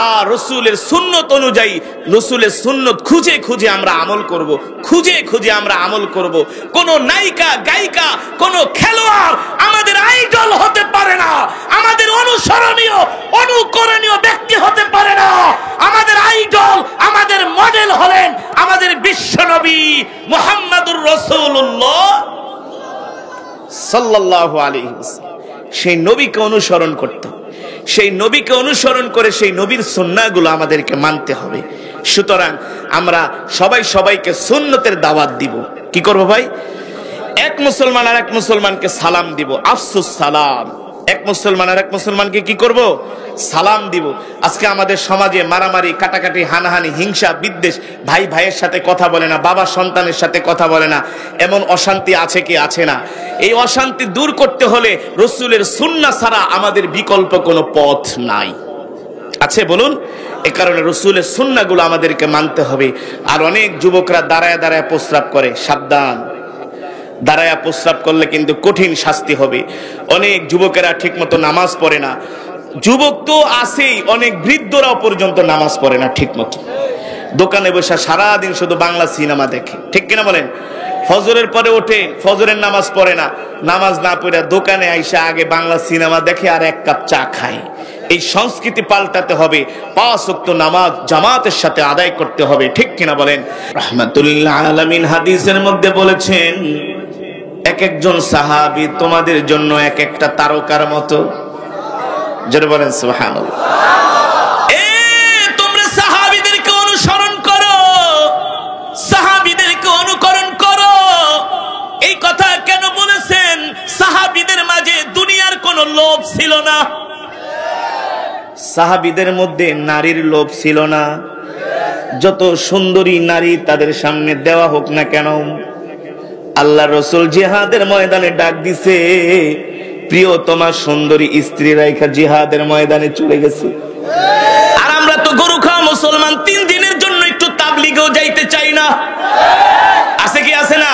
আর রসুলের সুন্নত অনুযায়ী, রসুলের সুন্নত খুঁজে খুঁজে আমরা আমল করব, খুঁজে খুঁজে আমরা আমল করব। কোন নায়িকা, গায়িকা, কোন খেলোয়াড় আমাদের আইডল হতে পারে না, আমাদের অনুসরণীয়, অনুকরণীয় ব্যক্তি হতে পারে না। আমাদের আইডল, আমাদের মডেল হলেন আমাদের বিশ্বনবী মুহাম্মদুর রাসূলুল্লাহ সাল্লাল্লাহু আলাইহি ওয়াসাল্লাম। সেই নবীকে অনুসরণ করতে, সেই নবীকে অনুসরণ করে সেই নবীর সুন্নাহগুলো আমাদেরকে মানতে হবে। সুতরাং আমরা সবাই সবাইকে সুন্নতের দাওয়াত দিব। কি করব ভাই? এক মুসলমান আর এক মুসলমানকে সালাম দিব, আফসুস সালাম। এক মুসলমান আর এক মুসলমানকে কি করব? সালাম দিব। আজকে আমাদের সমাজে মারামারি, কাটাকাটি, হানাহানি, হিংসা, বিদ্বেষ, ভাই ভাইয়ের সাথে কথা বলে না, বাবা সন্তানের সাথে কথা বলে না, এমন অশান্তি আছে কি আছে না? এই অশান্তি দূর করতে হলে রসুলের সুন্নাহ ছাড়া আমাদের বিকল্প কোনো পথ নাই। আছে বলুন? এ কারণে রসুলের সুন্নাহগুলো আমাদেরকে মানতে হবে। আর অনেক যুবকরা দাঁড়ায় দাঁড়ায় প্রস্রাব করে, সাবধান, দাঁড়ায়া প্রস্রাব করলে কিন্তু কঠিন শাস্তি হবে। অনেক যুবকেরা ঠিক মতো নামাজ পড়ে না, যুবক তো আছেই, অনেক বৃদ্ধরাও পর্যন্ত নামাজ পড়ে না ঠিক মতো। দোকানে বসে সারাদিন শুধু বাংলা সিনেমা দেখে, ঠিক কিনা বলেন? ফজরের পরে ওঠে, ফজরের নামাজ পড়ে না, নামাজ না পড়ে দোকানে আইসা আগে বাংলা সিনেমা দেখে আর 1 কাপ চা খায়। এই সংস্কৃতি পাল্টাতে হবে, 5 ওয়াক্ত নামাজ জামাতের সাথে আদায় করতে হবে, ঠিক কিনা বলেন? রাহমাতুল্লাহ আলামিন হাদিসের মধ্যে বলেছেন, এক একজন সাহাবী তোমাদের জন্য এক একটা তারকার মতো। জোরে বলেন সুবহানাল্লাহ। তোমরা সাহাবীদেরকে অনুসরণ করো, সাহাবীদেরকে অনুকরণ করো। এই কথা কেন বলেছেন? সাহাবীদের মাঝে দুনিয়ার কোনো লোভ ছিল না, সাহাবীদের মধ্যে নারীর লোভ ছিল না। যত সুন্দরী নারী তাদের সামনে দেওয়া হোক না কেন, আল্লাহ রসুল জিহাদের ময়দানে ডাক দিছে, প্রিয় তোমার সুন্দরী স্ত্রী রাইখা জিহাদের ময়দানে চলে গেছে। আর আমরা তো গরু খাওয়া মুসলমান, 3 দিনের জন্য একটু তাবলিগেও যাইতে চাই না। আছে কি আছে না?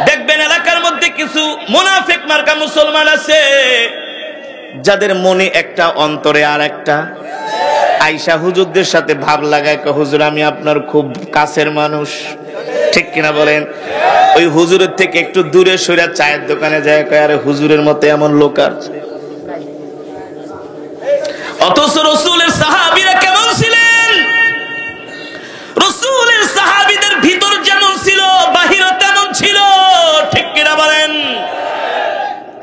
দেখবেন এলাকার মধ্যে কিছু মুনাফিক মার্কা মুসলমান আছে, যাদের মনে একটা, অন্তরে আর একটা। আয়েশা হুজুরদের সাথে ভাব লাগায়, হুজুর আমি আপনার খুব কাছের মানুষ, ঠিক কিনা বলেন? ওই হুজুরের থেকে একটু দূরে সরে চায়ের দোকানে যায়, কয় আরে হুজুরের মতো এমন লোক আর। অথচ রসুলের সাহাবীরা কেমন ছিলেন? রসুলের সাহাবীদের ভিতর যেমন ছিল, বাহিরও তেমন ছিল, ঠিক কিনা বলেন?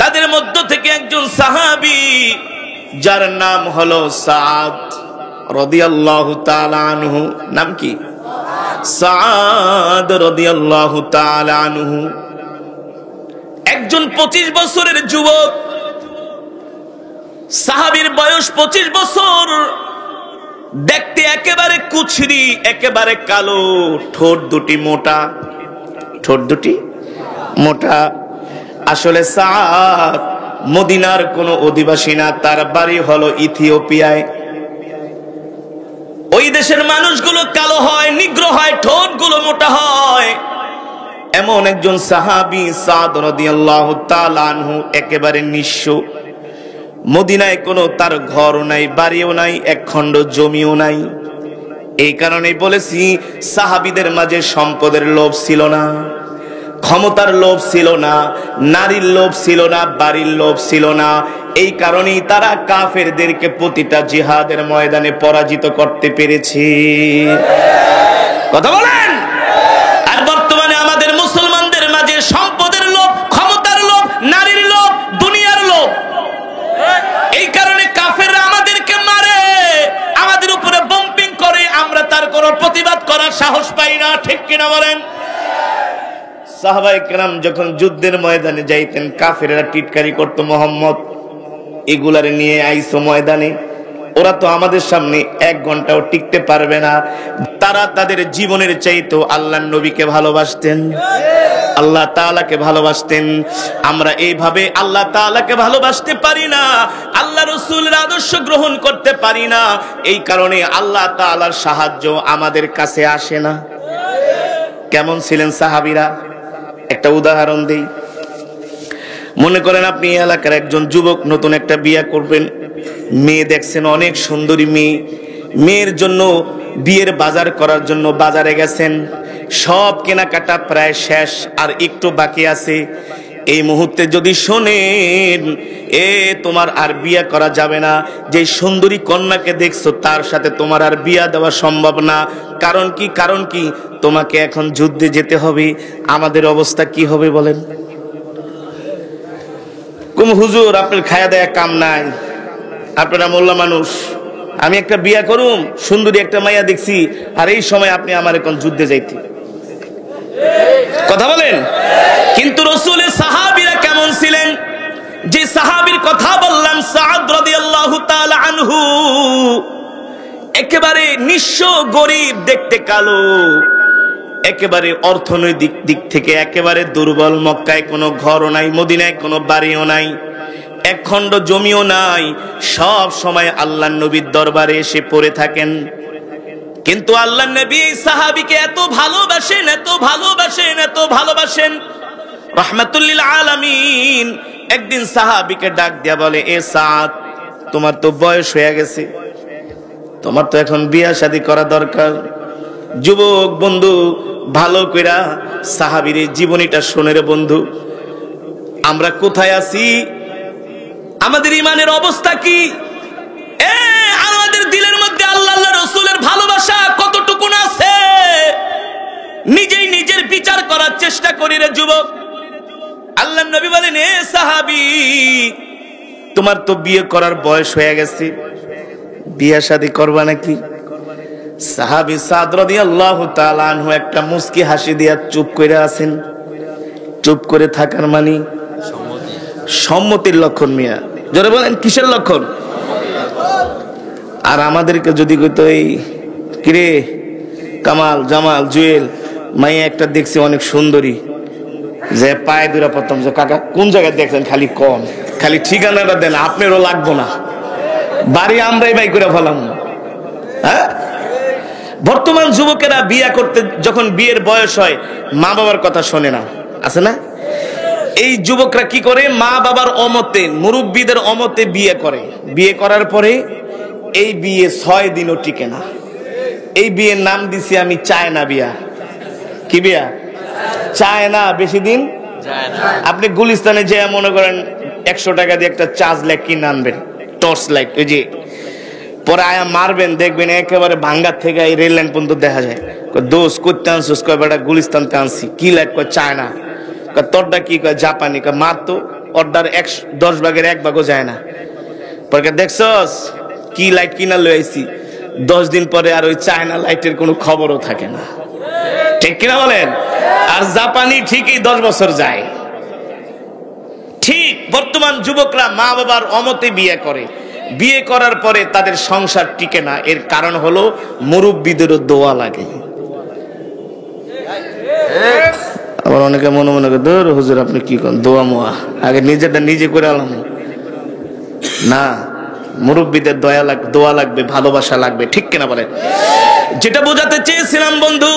তাদের মধ্যে থেকে একজন সাহাবী যার নাম হলো সাদ রাদিয়াল্লাহু তাআলা আনহু। নাম কি? সাদ রাদিয়াল্লাহু তাআলা আনহু। একজন 25 বছরের যুবক, সাহাবীর বয়স 25 বছর, দেখতে একেবারে কুচরি, একেবারে কালো, ঠোঁট দুটি মোটা, ঠোঁট দুটি মোটা। আসলে সাদ মদিনার কোনো অধিবাসী না, তার বাড়ি হলো ইথিওপিয়ায়। ওই দেশের মানুষগুলো কালো হয়, নিগ্র হয়, ঠোঁটগুলো মোটা হয়। এমন একজন সাহাবী সাদ রাদিয়াল্লাহু তাআলা আনহু, একেবারে নিঃস্ব। মদিনায় কোনো তার ঘরও নাই, বাড়িও নাই, এক খণ্ড জমিও নাই। এই কারণেই বলেছি সাহাবীদের মাঝে সম্পদের লোভ ছিল না, ক্ষমতার লোভ ছিল না, নারীর লোভ ছিল না, বাড়ির লোভ ছিল না। এই কারণেই তারা কাফেরদেরকে প্রতিটা জিহাদের ময়দানে পরাজিত করতে পেরেছে। কথা বলেন। আর বর্তমানে আমাদের মুসলমানদের মাঝে সম্পদের লোভ, ক্ষমতার লোভ, নারীর লোভ, দুনিয়ার লোভ। এই কারণে কাফেররা আমাদেরকে মারে, আমাদের উপরে বম্পিং করে, আমরা তার কোনো প্রতিবাদ করার সাহস পাই না। ঠিক কিনা বলেন? সাহাবায়ে কেরাম যখন যুদ্ধের ময়দানে যাইতেন, কাফেররা টিটকারি করত, মোহাম্মদ এগুলারে নিয়ে আইছো ময়দানে, ওরা তো আমাদের সামনে 1 ঘন্টাও টিকতে পারবে না। তারা তাদের জীবনের চাইতো আল্লাহর নবীকে ভালোবাসতেন, আল্লাহ তাআলাকে ভালোবাসতেন। আমরা এইভাবে আল্লাহ তাআলাকে ভালোবাসতে পারি না, আল্লাহ রাসূলের আদর্শ গ্রহণ করতে পারি না। এই কারণে আল্লাহ তাআলার সাহায্য আমাদের কাছে আসে না। কেমন ছিলেন সাহাবীরা? একটা উদাহরণ দেই। মনে করেন আপনি এলাকার একজন যুবক, নতুন একটা বিয়ে করবেন, মেয়ে দেখছেন অনেক সুন্দরী মেয়ে, মেয়ের জন্য বিয়ের বাজার করার জন্য বাজারে গেছেন, সব কেনাকাটা প্রায় শেষ, আর একটু বাকি আছে। এই মুহূর্তে যদি শোনেন তোমার আর বিয়ে করা যাবে না, যে সুন্দরী কন্যাকে দেখছো তার সাথে তোমার আর বিয়ে দেওয়া সম্ভব না, কারণ কি? কারণ কি? তোমাকে এখন যুদ্ধে যেতে হবে। আমাদের অবস্থা কি হবে বলেন? কুম হুজুর আপনার খায়া দেয়া কাম নাই, আপনারা মোল্লা মানুষ, আমি একটা বিয়া করুম, সুন্দরী একটা মাইয়া দেখছি, আর এই সময় আপনি আমার এখন যুদ্ধে যাইতে। কথা বলেন। কিন্তু রাসূলের সাহাবীরা কেমন ছিলেন? যে সাহাবীর কথা বললাম, সাদ রাদিয়াল্লাহু তাআলা আনহু, একেবারে নিঃস্ব, গরীব, দেখতে কালো, একেবারে অর্থনৈতিক দিক থেকে একেবারে দুর্বল। মক্কায় কোনো ঘরও নাই, মদিনায় কোনো বাড়িও নাই, 1 খণ্ড জমিও নাই। সব সময় আল্লাহর নবীর দরবারে এসে পড়ে থাকেন। কিন্তু আল্লাহর নবী এই সাহাবীকে এত ভালোবাসেন, এত ভালোবাসেন, এত ভালোবাসেন, রাহমাতুল লিল আলামিন। একদিন সাহাবীকে ডাক দিয়া বলে, এ সাদ, তোমার তো বয়স হয়ে গেছে, তোমার তো এখন বিয়ে শাদী করা দরকার। যুবক বন্ধু, ভালো কইরা সাহাবীর জীবনীটা শুনে রে বন্ধু, আমরা কোথায় আছি, আমাদের ইমানের অবস্থা কি, আমাদের দিলের মধ্যে আল্লাহ রাসূলের ভালোবাসা কতটুকু আছে, নিজেই নিজের বিচার করার চেষ্টা করি রে যুবক। আল্লাহর নবী বলেন, এ সাহাবী, তোমার তো বিয়ে করার বয়স হয়ে গেছে, বিয়ে শাদী করবা নাকি? সাহাবী সাদ রাদিয়াল্লাহু তাআলা আনহু একটা মুস্কি হাসি দিয়া চুপ করে আছেন। চুপ করে থাকার মানে সম্মতির লক্ষণ। মিয়া জোরে বলেন, কিসের লক্ষণ? আর আমাদেরকে যদি কইতো, এই কিরে কামাল, জামাল, জুয়েল, মাইয়া একটা দেখছি অনেক সুন্দরী, যে পায়ে দুরা প্রথম, যে কাকা কোন জায়গায় দেখলেন, খালি কম, খালি ঠিকানাটা দেন, আপনারও লাগবো না, বাড়ি আমরাই বাই করে ফেলাম। হ্যাঁ, বর্তমান যুবকেরা বিয়ে করতে, যখন বিয়ের বয়স হয়, মা বাবার কথা শোনে না, আছে না? এই যুবকরা কি করে? মা বাবার অমতে, মুরব্বীদের অমতে বিয়ে করে। বিয়ে করার পরে এই বিয়ে 6 দিনও টিকে না। এই বিয়ের নাম দিছি আমি চায়না বিয়া। কি বিয়া? চায়না। বেশি দিন আপনি গুলিস্তানে যে মনে করেন 100 টাকা দিয়ে একটা চার্জ লাইট কিনে আনবেন, টর্চ লাইট, ওই যে পরে আয়া মারবেন, দেখবেন একেবারে ভাঙ্গার থেকে এই রেল লাইন পর্যন্ত দেখা যায়। দোষ করতে আনছিস? কয় বেটা গুলিস্তানতে আনছি। কি লাইট? কয় চায়না। তোরটা কি? কয় জাপানি। কয় মার তো। অর্ডার 10 ভাগের 1 ভাগও যায় না। পরে দেখছস কি লাইট কিনা লই আইছি, 10 দিন পরে আর ওই চায়না লাইটের কোনো খবরও থাকে না, ঠিক কিনা বলেন? আর জাপানি ঠিকই 10 বছর যায়। ঠিক বর্তমান যুবকরা মা বাবার অমতে বিয়ে করে, বিয়ে করার পরে তাদের সংসার টিকে না। এর কারণ হলো মুরব্বিদেরও দোয়া লাগে। আবার অনেকে মনে মনে করে, ধর হুজুর আপনি কি করেন, দোয়া মোয়া আগে নিজেরটা নিজে করে আলাম না। মুরব্বিদের দোয়া লাগবে, ভালোবাসা লাগবে, ঠিক কিনা বলেন? যেটা বোঝাতে চেয়েছিলাম বন্ধু,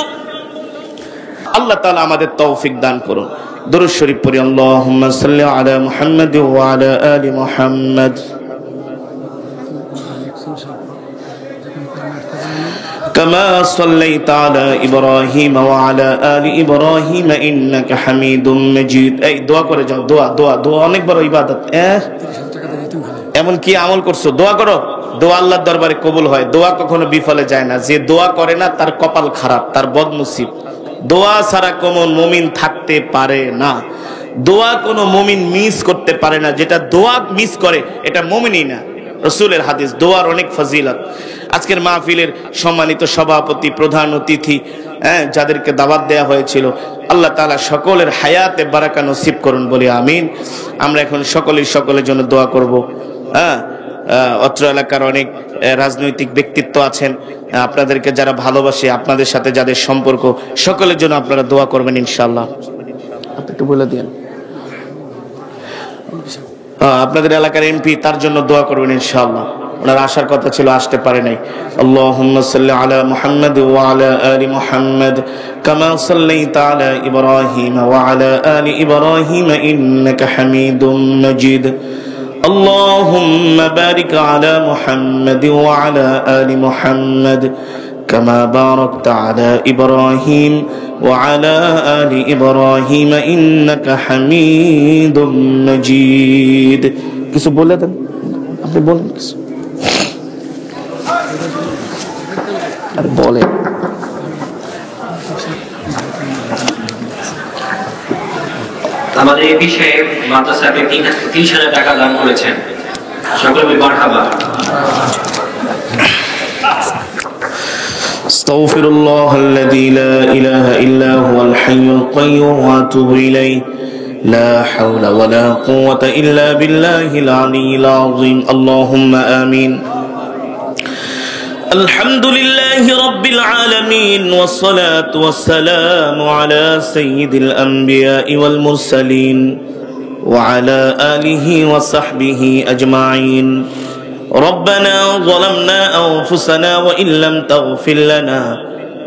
আল্লাহ তাআলা আমাদের তৌফিক দান করুন। দরুদ শরীফ পড়ি, আল্লাহুম্মা সাল্লি আলা মুহাম্মাদ ওয়া আলা আলি মুহাম্মাদ কামা সাল্লাইতা আলা ইব্রাহিম ওয়া আলা আলি ইব্রাহিম ইন্নাকা হামিদুম মাজিদ। এই দোয়া করে যাও, দোয়া অনেক বড় ইবাদত। এমন কি আমল করছো? দোয়া করো, দোয়া আল্লাহর দরবারে কবুল হয়। দোয়া কখনো বিফলে যায় না। যে দোয়া করে না তার কপাল খারাপ, তার বদনসিব। দোয়া ছাড়া কোনো মুমিন থাকতে পারে না। দোয়া কোনো মুমিন মিস করতে পারে না। যেটা দোয়া মিস করে এটা মুমিনই না। রাসূলের হাদিস, দোয়ার অনেক ফজিলত। আজকের মাহফিলের সম্মানিত সভাপতি, প্রধান অতিথি, যাদেরকে দাওয়াত দেয়া হয়েছিল, আল্লাহ তাআলা সকলের হায়াতে বারাকা নসিব করুন বলি আমিন। আমরা এখন সকলের জন্য দোয়া করব। অত্র এলাকার অনেক রাজনৈতিক ব্যক্তিত্ব আছেন, আপনাদেরকে যারা ভালোবাসে, আপনাদের সাথে যাদের সম্পর্ক, সকলের জন্য আপনারা দোয়া করবেন ইনশাআল্লাহ। আপনি একটু বলে দিন, আপনাদের এলাকার এমপি, তার জন্য দোয়া করবেন ইনশাআল্লাহ। ওনার আসার কথা ছিল, আসতে পারে নাই। আল্লাহুম্মা সাল্লি আলা মুহাম্মাদ ওয়া আলা আলি মুহাম্মাদ কামা সাল্লাইতা আলা ইব্রাহিম ওয়া আলা আলি ইব্রাহিম ইন্নাকা হামিদুম মাজিদ। اللهم بارك على محمد وعلى آل محمد كما باركت على إبراهيم وعلى آل إبراهيم إنك حميد مجيد. কিছু বলে দেন, আপনি বলেন কিছু, আর বলেন। আমাদের এই বিষয়ে মাদ্রাসাকে 30,000 টাকা দান করেছেন, সকলে মারহাবা। আস্তাগফিরুল্লাহ আল্লাযী লা ইলাহা ইল্লা হুয়াল হাইয়ুল কাইয়্যুম ওয়া আতুবু ইলাইহি লা হাওলা ওয়া লা কুওয়াতা ইল্লা বিল্লাহিল আলিয়্যিল আযীম। আল্লাহুম্মা আমিন। الحمد لله رب العالمين والصلاة والسلام على سيد الأنبياء والمرسلين وعلى آله وصحبه أجمعين. ربنا ظلمنا أنفسنا وإن لم تغفر لنا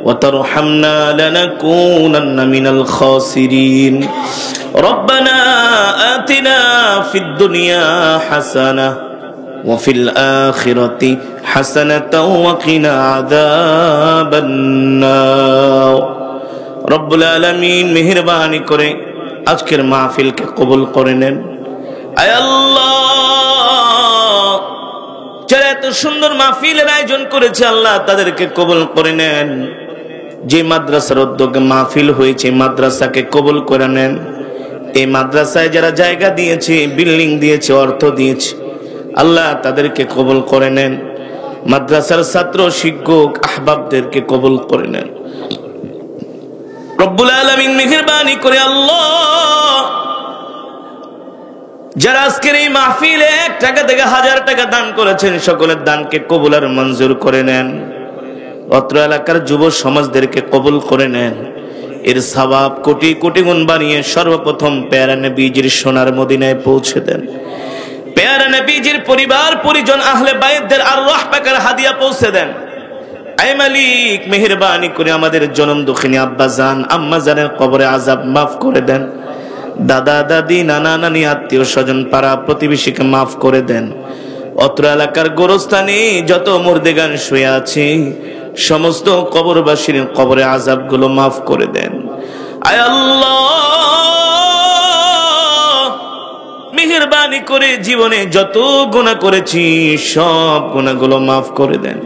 وترحمنا لنكونن من الخاسرين. ربنا آتنا في الدنيا حسنة وفي الآخرة حسنة وقنا عذاب النار. رب العالمين মেহেরবানি করে আজকের মাহফিলকে কবুল করে নেন। আয় আল্লাহ, যারা এত সুন্দর মাহফিলের আয়োজন করেছে আল্লাহ তাদেরকে কবুল করে নেন। যে মাদ্রাসার উদ্যোগে মাহফিল হয়েছে মাদ্রাসাকে কবুল করে নেন। এই মাদ্রাসায় যারা জায়গা দিয়েছে, বিল্ডিং দিয়েছে, অর্থ দিয়েছে, আল্লাহ তাদেরকে কবুল করে নেন। মাদ্রাসার ছাত্র, শিক্ষক, আহবাবদেরকে কবুল করে নেন। রব্বুল আলামিন মেহেরবানি করে আল্লাহ, যারা আজকের এই মাহফিলে 1 টাকা থেকে 1000 টাকা দান করেছেন, সকলের দানকে কবুল আর মঞ্জুর করে নেন। অত্র এলাকার যুব সমাজদেরকে কবুল করে নেন। এর সওয়াব কোটি কোটি গুণ বানিয়ে সর্বপ্রথম প্যারা নবীজির সোনার মদিনায় পৌঁছে দেন। প্যারা নবীজির পরিবার পরিজন আহলে বাইতদের আরওয়াহ পাকের হাদিয়া পৌঁছে দেন। আয় মালিক, মেহেরবানি করে আমাদের জনম দুঃখিনী আব্বা জান, আম্মা জানের কবরে আযাব মাফ করে দেন। দাদা দাদি, নানা নানি, আত্মীয় স্বজন, পাড়া প্রতিবেশীকে মাফ করে দেন। অত্র এলাকার গোরস্থানে যত মুর্দেগান শুয়ে আছে সমস্ত কবরবাসীর কবরে আযাবগুলো মাফ করে দেন। আয় আল্লাহ, মেহেরবানি করে জীবনে যত গুনাহ করেছি সব গুনাহগুলো মাফ করে দেন।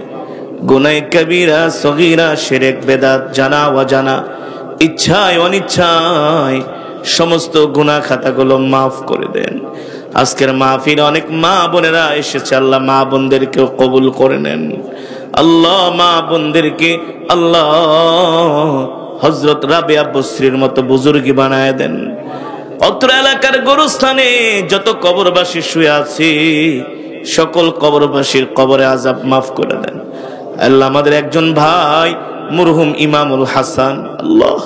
গুনাহে কবিরা, সগীরা, শিরক, বেদাত, জানা অজানা, ইচ্ছায় অনিচ্ছায় সমস্ত গুনাহ খাতাগুলো মাফ করে দেন। আজকের মাহফিলে অনেক মা বোনেরা এসেছে, আল্লাহ মা বোনদেরকেও কবুল করে নেন। আল্লাহ মা বোনদেরকে আল্লাহ হযরত রাবিয়া বসরির মতো বুজুর্গি বানায় দেন। অত্র এলাকার গোরস্থানে যত কবরবাসী শুয়ে আছে সকল কবরবাসীর কবরে আযাব মাফ করে দেন। আল্লাহ আমাদের একজন ভাই মরহুম ইমামুল হাসান, আল্লাহ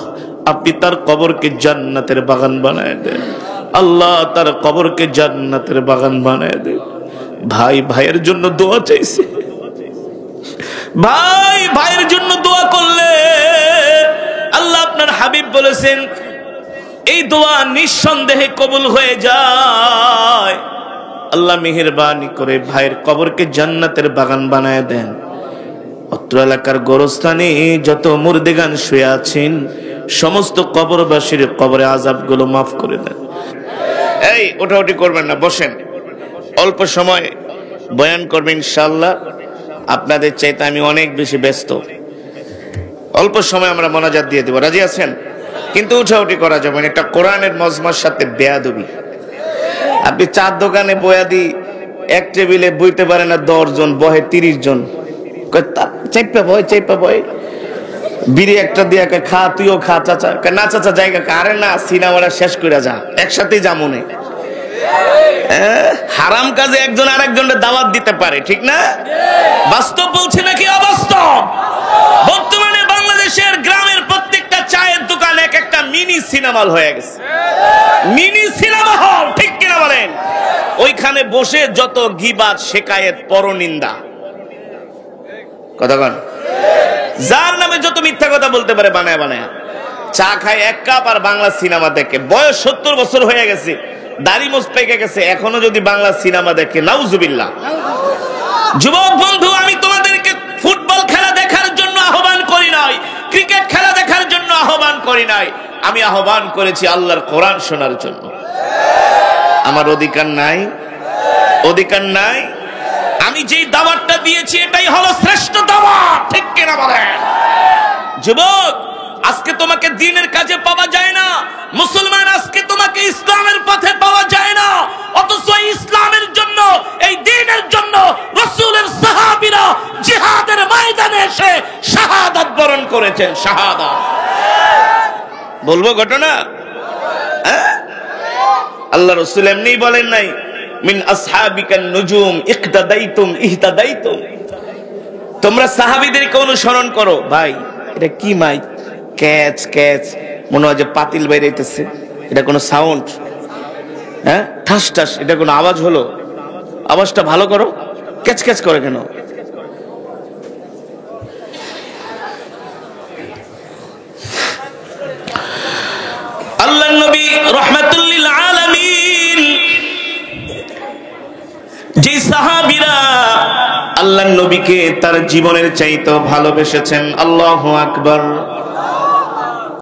আপনি তার কবরকে জান্নাতের বাগান বানায় দেন। আল্লাহ তার কবরকে জান্নাতের বাগান বানায় দেন। ভাই ভাইয়ের জন্য দোয়া চাইছে, ভাই ভাইয়ের জন্য দোয়া করলে আল্লাহ আপনার হাবিব বলেছেন এই দোয়া নিঃসন্দেহে কবুল হয়ে যায়। আল্লাহ মেহেরবানি করে ভাইয়ের কবরকে জান্নাতের বাগান বানায় দেন। অত্র এলাকার গোরস্থানে যত মুর্দেগান শুয়ে আছেন সমস্ত কবরবাসীর কবরে আযাবগুলো মাফ করে দেন। এই ওঠাউঠি করবেন না, বসেন, অল্প সময় বয়ান করবেন ইনশাআল্লাহ। আপনাদের চাইতে আমি অনেক বেশি ব্যস্ত, অল্প সময় আমরা মোনাজাত দিয়ে দেব, রাজি আছেন? কিন্তু উঠাউঠি করা যাবে না, এটা কোরআনের মজমার সাথে বেয়াদবি। আপনি চার দোকানে বয়াদি এক টেবিলে বইতে পারে না 10 জন, বহে 30 জন, চাইপা ভয় বিড়ি একটা দিয়ে খা, তুইও খা, চাচা না চাচা জায়গা আরে না, সিনেমাটা শেষ করে যা, একসাথেই যা মনে। হারাম কাজে একজন আরেকজনের দাওয়াত দিতে পারে, ঠিক না? বাস্তব বলছে নাকি অবাস্তব? বর্তমানে বাংলাদেশের গ্রামের প্রত্যেকটা চায়ের দোকান এক একটা মিনি সিনেমা হল হয়ে গেছে, মিনি সিনেমা হল, ঠিক কিনা বলেন? ওইখানে বসে যত গীবাত, শিকায়েত, পরনিন্দা, কথা কন, যার নামে যত মিথ্যা কথা বলতে পারে বানায় বানায় চা খায় 1 কাপ আর বাংলা সিনেমা দেখে। বয়স 70 বছর হয়ে গেছে, দাড়ি মোছ পেকে গেছে, এখনো যদি বাংলা সিনেমা দেখে, নাউজুবিল্লাহ। যুবক বন্ধু, আমি তোমাদেরকে ফুটবল খেলা দেখার জন্য আহ্বান করি নাই, ক্রিকেট খেলা দেখার জন্য আহ্বান করি নাই, আমি আহ্বান করেছি আল্লাহর কোরআন শোনার জন্য। আমার অধিকার নাই? অধিকার নাই? আমি যেই দাওয়াতটা দিয়েছি এটাই হলো শ্রেষ্ঠ দাওয়াত, ঠিক কিনা বলেন? যুবক, আজকে তোমাকে দ্বীনের কাজে পাওয়া যায় না, মুসলমান আজকে তোমাকে ইসলামের পথে পাওয়া যায় না, অথচ ইসলামের জন্য, এই দ্বীনের জন্য রাসূলের সাহাবীরা জিহাদের ময়দানে এসে শাহাদাত বরণ করেছেন। শাহাদাত বলবো ঘটনা? আল্লাহ রাসূল এমনি বলেন নাই মিন আসহাবিকান নুজুম ইকতাদাইতুম ইহতাদাইতুম, তোমরা সাহাবীদেরকে অনুসরণ করো। ভাই এটা কি মাইক, ক্যাচ ক্যাচ, মনে হয় যে পাতিল বাইরেছে, এটা কোনো সাউন্ড? হ্যাঁ, ঠাস ঠাস, এটা কোনো আওয়াজ হলো? আওয়াজটা ভালো করো, ক্যাচ ক্যাচ করে কেন? আল্লাহর নবী রাহমাতুল লিল আলামিন, যে সাহাবীরা আল্লাহর নবীকে তার জীবনের চাইতে ভালোবেসেছেন, আল্লাহু আকবার।